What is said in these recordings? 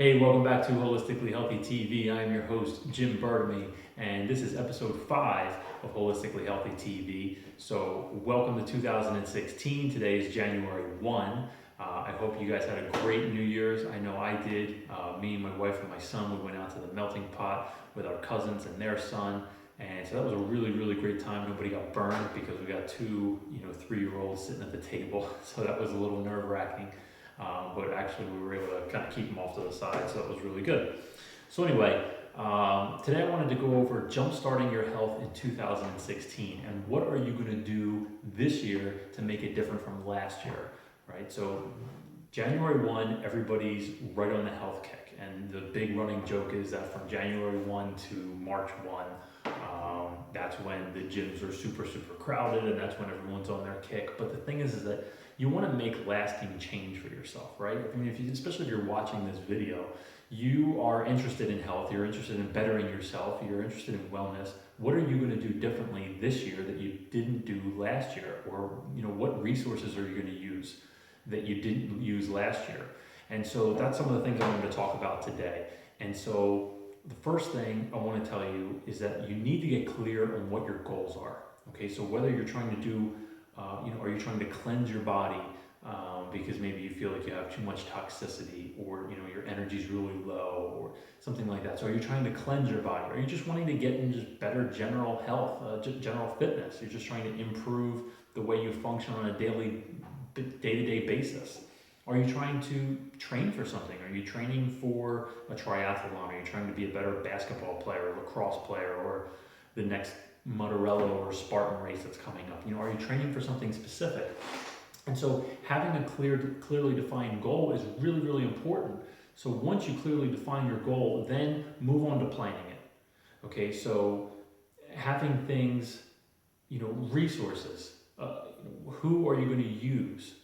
Hey, welcome back to Holistically Healthy TV. I am your host, Jim Burdumy, and this is episode 5 of Holistically Healthy TV. So, welcome to 2016. Today is January 1. I hope you guys had a great New Year's. I know I did. Me and my wife and my son, we went out to the melting pot with our cousins and their son. And so that was a really, really great time. Nobody got burned because we got two, 3-year-olds sitting at the table. So that was a little nerve-wracking. But actually we were able to kind of keep them off to the side, so that was really good. So anyway, today I wanted to go over jumpstarting your health in 2016 and what are you going to do this year to make it different from last year, right? So January 1, everybody's right on the health kick, and the big running joke is that from January 1 to March 1, that's when the gyms are super crowded and that's when everyone's on their kick. But the thing is that you want to make lasting change for yourself, right? I mean, especially if you're watching this video, you are interested in health, you're interested in bettering yourself, you're interested in wellness. What are you going to do differently this year that you didn't do last year? Or, what resources are you going to use that you didn't use last year? And so that's some of the things I wanted to talk about today. And so the first thing I want to tell you is that you need to get clear on what your goals are. Okay, so whether you're trying to do are you trying to cleanse your body because maybe you feel like you have too much toxicity, or your energy's really low, or something like that? So are you trying to cleanse your body? Are you just wanting to get in just better general health, general fitness? You're just trying to improve the way you function on a day-to-day basis? Are you trying to train for something? Are you training for a triathlon? Are you trying to be a better basketball player, lacrosse player, or the next Motorola or Spartan race that's coming up? Are you training for something specific? And so having a clearly defined goal is really, really important. So once you clearly define your goal, then move on to planning it. Okay, so having things, resources, who are you going to use?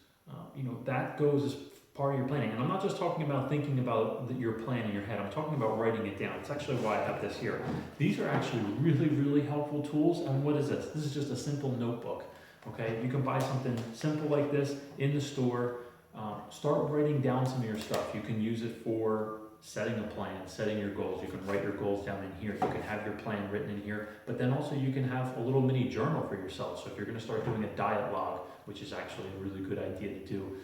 That goes as part of your planning. And I'm not just talking about thinking about your plan in your head. I'm talking about writing it down. It's actually why I have this here. These are actually really, really helpful tools. And what is this? This is just a simple notebook. Okay, you can buy something simple like this in the store. Start writing down some of your stuff. You can use it for setting a plan, setting your goals. You can write your goals down in here. You can have your plan written in here. But then also you can have a little mini journal for yourself. So if you're going to start doing a diet log, which is actually a really good idea to do,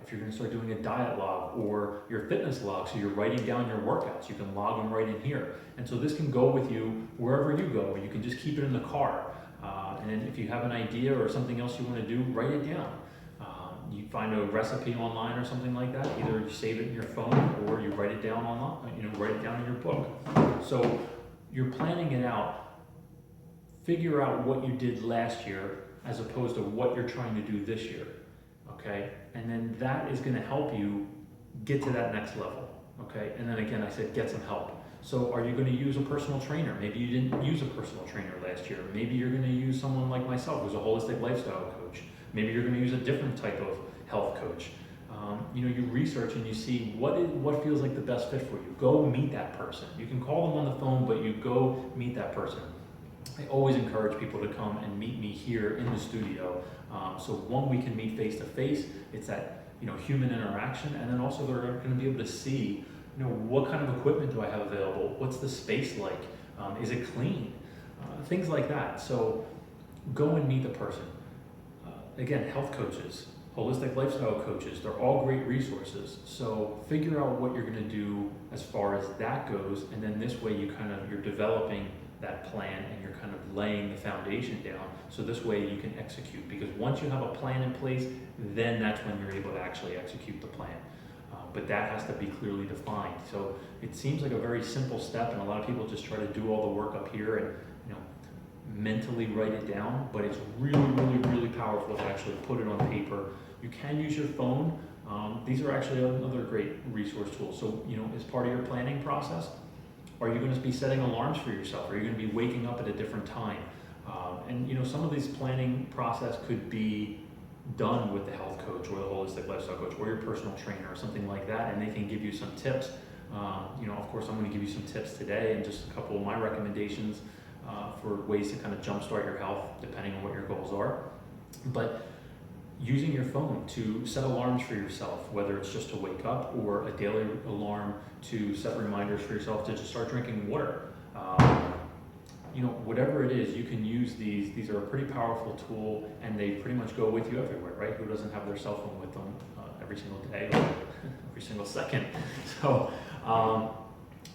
if you're going to start doing a diet log or your fitness log, so you're writing down your workouts, you can log them right in here. And so this can go with you wherever you go, or you can just keep it in the car. And then if you have an idea or something else you want to do, write it down. You find a recipe online or something like that, either you save it in your phone or you write it down online, write it down in your book. So you're planning it out. Figure out what you did last year as opposed to what you're trying to do this year. Okay, and then that is going to help you get to that next level. Okay, and then again, I said get some help. So are you going to use a personal trainer? Maybe you didn't use a personal trainer last year. Maybe you're going to use someone like myself who's a holistic lifestyle coach. Maybe you're going to use a different type of health coach. You research and you see what feels like the best fit for you. Go meet that person. You can call them on the phone, but you go meet that person. I always encourage people to come and meet me here in the studio. So one, we can meet face to face. It's that human interaction, and then also they're going to be able to see what kind of equipment do I have available? What's the space like? Is it clean? Things like that. So go and meet the person. Again, health coaches, holistic lifestyle coaches, they're all great resources. So figure out what you're going to do as far as that goes, and then this way you're developing that plan and you're kind of laying the foundation down, so this way you can execute. Because once you have a plan in place, then that's when you're able to actually execute the plan. But that has to be clearly defined. So it seems like a very simple step, and a lot of people just try to do all the work up here and mentally write it down, but it's really, really, really powerful to actually put it on paper. You can use your phone. These are actually another great resource tool. So as part of your planning process, are you going to be setting alarms for yourself? Are you going to be waking up at a different time? And some of these planning process could be done with the health coach or the holistic lifestyle coach or your personal trainer or something like that, and they can give you some tips. Of course, I'm going to give you some tips today and just a couple of my recommendations for ways to kind of jumpstart your health depending on what your goals are. But using your phone to set alarms for yourself, whether it's just to wake up or a daily alarm to set reminders for yourself to just start drinking water. Whatever it is, you can use these. These are a pretty powerful tool, and they pretty much go with you everywhere, right? Who doesn't have their cell phone with them every single day or every single second? So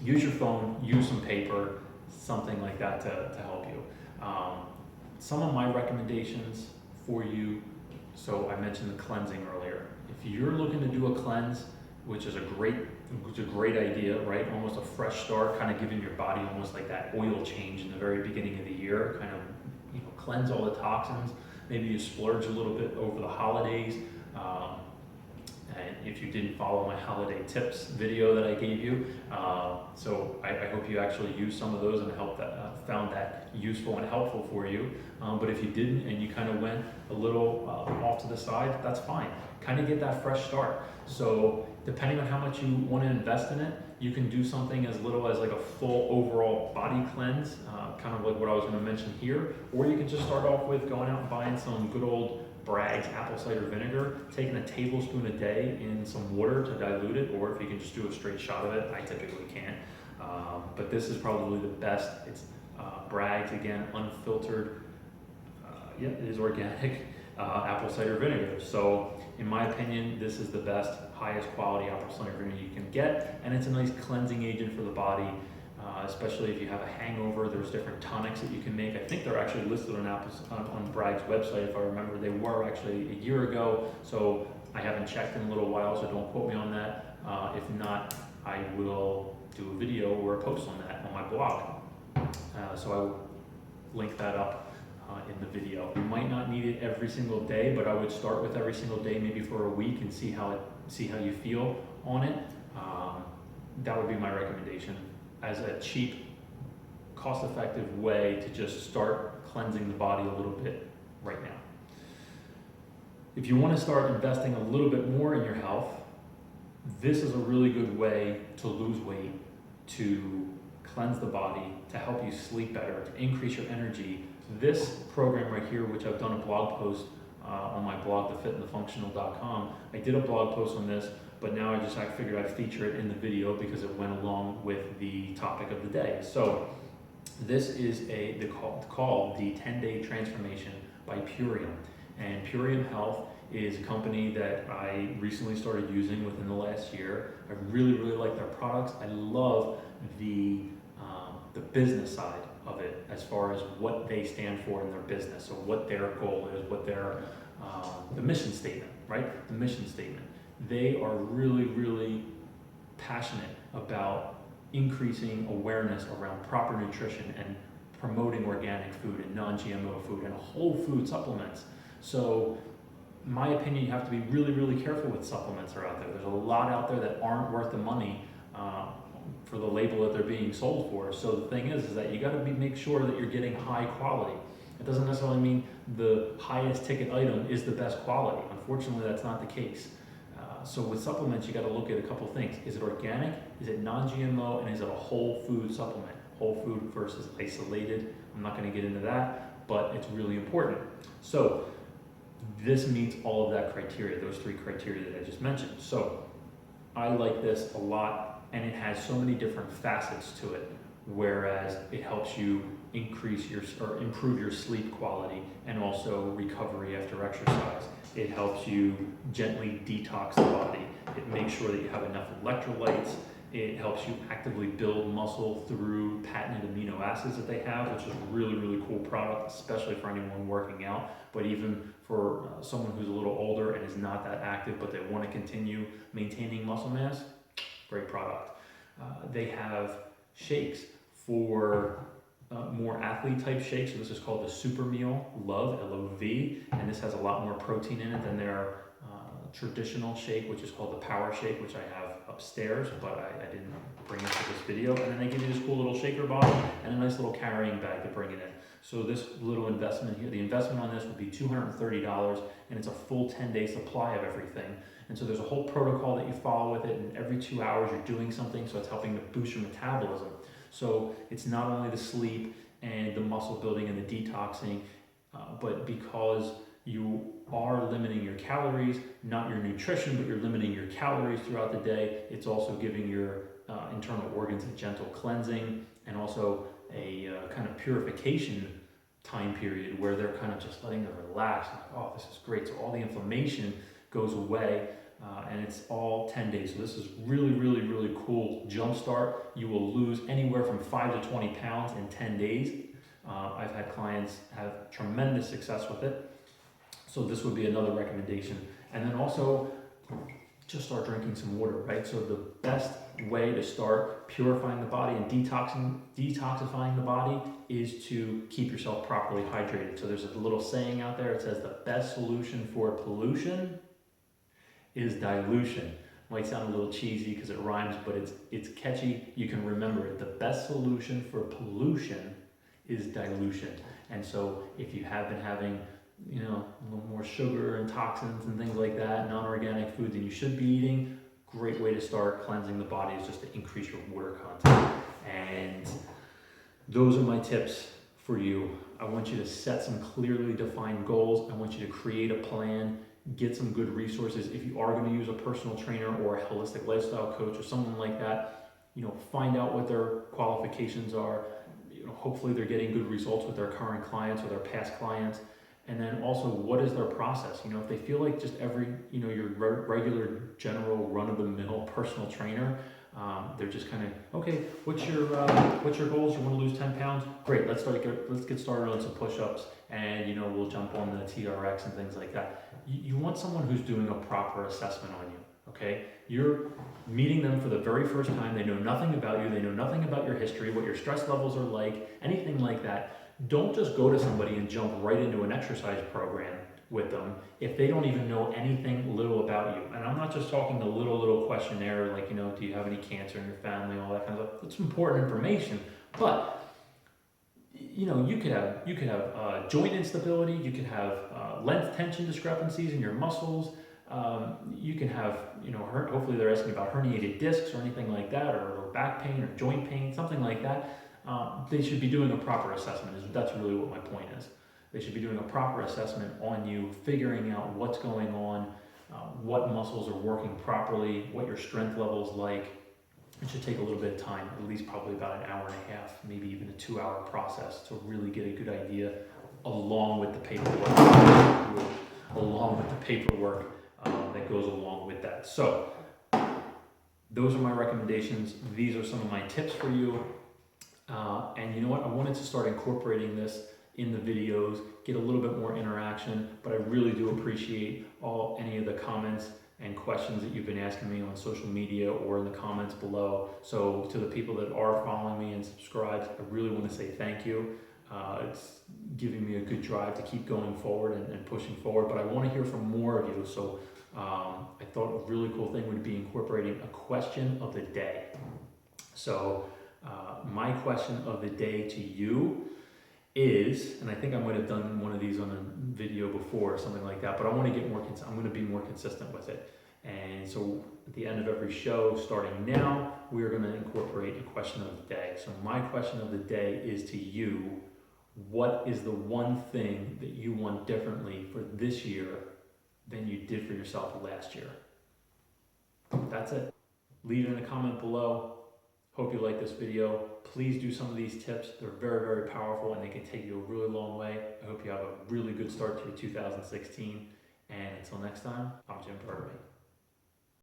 use your phone, use some paper, something like that to help you. Some of my recommendations for you, so I mentioned the cleansing earlier. If you're looking to do a cleanse, which is a great idea, right? Almost a fresh start, kind of giving your body almost like that oil change in the very beginning of the year, kind of cleanse all the toxins. Maybe you splurge a little bit over the holidays. And if you didn't follow my holiday tips video that I gave you, so I hope you actually used some of those and found that useful and helpful for you. But if you didn't and you kind of went a little off to the side, that's fine. Kind of get that fresh start. So depending on how much you want to invest in it, you can do something as little as like a full overall body cleanse, kind of like what I was going to mention here, or you can just start off with going out and buying some good old Bragg's apple cider vinegar, taking a tablespoon a day in some water to dilute it, or if you can just do a straight shot of it. I typically can't, but this is probably the best. It's Bragg's, again, unfiltered, it is organic apple cider vinegar. So in my opinion, this is the best, highest quality apple cider vinegar you can get, and it's a nice cleansing agent for the body. Especially if you have a hangover. There's different tonics that you can make. I think they're actually listed on Bragg's website, if I remember. They were actually a year ago, so I haven't checked in a little while, so don't quote me on that. If not, I will do a video or a post on that on my blog. So I will link that up in the video. You might not need it every single day, but I would start with every single day, maybe for a week, and see how you feel on it. That would be my recommendation, as a cheap, cost-effective way to just start cleansing the body a little bit right now. If you want to start investing a little bit more in your health, this is a really good way to lose weight, to cleanse the body, to help you sleep better, to increase your energy. This program right here, which I've done a blog post on my blog, thefitandthefunctional.com, I did a blog post on this, but now I figured I'd feature it in the video because it went along with the topic of the day. So this is called the 10-Day Transformation by Purium. And Purium Health is a company that I recently started using within the last year. I really, really like their products. I love the business side of it, as far as what they stand for in their business, so what their goal is, what their the mission statement, right? The mission statement. They are really, really passionate about increasing awareness around proper nutrition and promoting organic food and non-GMO food and whole food supplements. So in my opinion, you have to be really, really careful with supplements that are out there. There's a lot out there that aren't worth the money for the label that they're being sold for. So the thing is that you got to make sure that you're getting high quality. It doesn't necessarily mean the highest ticket item is the best quality. Unfortunately, that's not the case. So with supplements, you got to look at a couple things. Is it organic? Is it non-GMO? And is it a whole food supplement? Whole food versus isolated. I'm not going to get into that, but it's really important. So this meets all of that criteria, those three criteria that I just mentioned. So I like this a lot, and it has so many different facets to it, whereas it helps you improve your sleep quality and also recovery after exercise. It helps you gently detox the body. It makes sure that you have enough electrolytes. It helps you actively build muscle through patented amino acids that they have, which is a really, really cool product, especially for anyone working out, but even for someone who's a little older and is not that active, but they want to continue maintaining muscle mass. Great product. They have shakes for more athlete type shakes. So this is called the Super Meal Love, L-O-V, and this has a lot more protein in it than their traditional shake, which is called the Power Shake, which I have upstairs, but I didn't bring it for this video. And then they give you this cool little shaker bottle and a nice little carrying bag to bring it in. So this little investment here, the investment on this would be $230, and it's a full 10-day supply of everything. And so there's a whole protocol that you follow with it, and every 2 hours you're doing something, so it's helping to boost your metabolism. So it's not only the sleep and the muscle building and the detoxing, but because you are limiting your calories, not your nutrition, but you're limiting your calories throughout the day. It's also giving your internal organs a gentle cleansing and also a kind of purification time period where they're kind of just letting them relax. Like, oh, this is great. So all the inflammation goes away, and it's all 10 days. So this is really, really, really cool jumpstart. You will lose anywhere from 5 to 20 pounds in 10 days. I've had clients have tremendous success with it. So this would be another recommendation. And then also just start drinking some water, right? So the best way to start purifying the body and detoxifying the body is to keep yourself properly hydrated. So there's a little saying out there. It says the best solution for pollution is dilution. Might sound a little cheesy because it rhymes, but it's catchy. You can remember it. The best solution for pollution is dilution. And so if you have been having a little more sugar and toxins and things like that, non-organic foods than you should be eating, great way to start cleansing the body is just to increase your water content. And those are my tips for you. I want you to set some clearly defined goals. I want you to create a plan, get some good resources. If you are going to use a personal trainer or a holistic lifestyle coach or someone like that, find out what their qualifications are. Hopefully they're getting good results with their current clients or their past clients. And then also, what is their process? If they feel like just your regular general run-of-the-mill personal trainer, they're just kind of, okay, what's your goals? You want to lose 10 pounds? Great, let's get started on some push-ups, and we'll jump on the TRX and things like that. You want someone who's doing a proper assessment on you. Okay, you're meeting them for the very first time. They know nothing about you. They know nothing about your history, what your stress levels are like, anything like that. Don't just go to somebody and jump right into an exercise program with them if they don't even know anything little about you. And I'm not just talking the little questionnaire like, do you have any cancer in your family, all that kind of stuff. It's important information, but you could have joint instability, you could have length tension discrepancies in your muscles. You can have, hopefully they're asking about herniated discs or anything like that, or back pain or joint pain, something like that. They should be doing a proper assessment. That's really what my point is. They should be doing a proper assessment on you, figuring out what's going on, what muscles are working properly, what your strength level is like. It should take a little bit of time, at least probably about an hour and a half, maybe even a 2-hour process to really get a good idea, along with the paperwork that goes along with that. So those are my recommendations. These are some of my tips for you. And you know what? I wanted to start incorporating this in the videos, get a little bit more interaction, but I really do appreciate any of the comments and questions that you've been asking me on social media or in the comments below. So to the people that are following me and subscribed, I really want to say thank you. It's giving me a good drive to keep going forward and pushing forward, but I want to hear from more of you. So I thought a really cool thing would be incorporating a question of the day. So my question of the day to you is, and I think I might have done one of these on a video before or something like that, but I want to get more, I'm going to be more consistent with it. And so at the end of every show, starting now, we're going to incorporate a question of the day. So my question of the day is to you: what is the one thing that you want differently for this year than you did for yourself last year? That's it. Leave it in a comment below. Hope you like this video. Please do some of these tips. They're very, very powerful and they can take you a really long way. I hope you have a really good start to your 2016. And until next time, I'm Jim Burdumy.